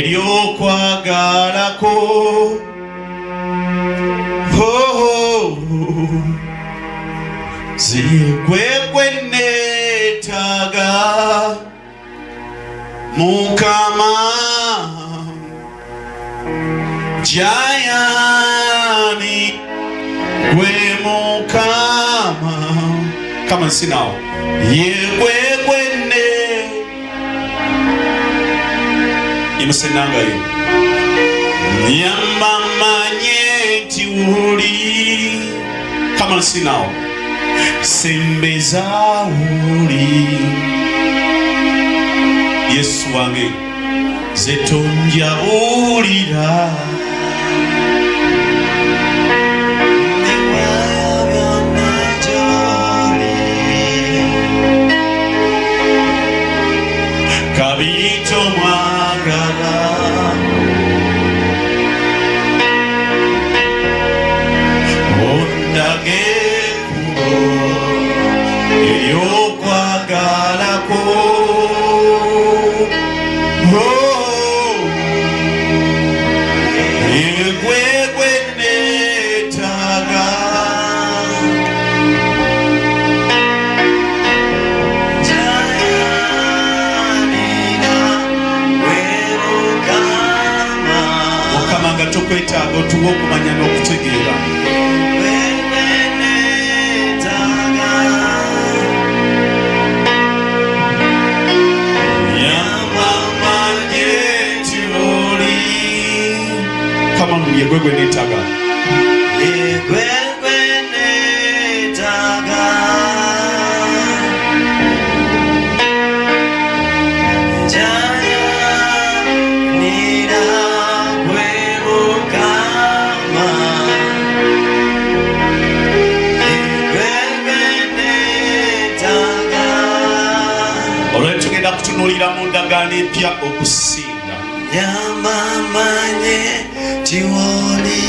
Eryokwagalako zikwekwe neetaga Mukama Jayani gwe Mukama. Come and sing now. Yekwekwe ne imusenangayo Nyamamanye nti uli. Come and sing now. Sembeza uli Yesu wange zetonja ulira kabito mwagala ondage kubo eryokwagalako yekwekwe neetaga Mukama nga tukwetaaga otuwe okumanya n'okutegeera. Yekwekwe neetaga Jayanira gwe Mukama. Yekwekwe neetaga. olw'ekyo tugenda kutunuulira mu ndagaano empya okusinga. Nyamamanye nti woli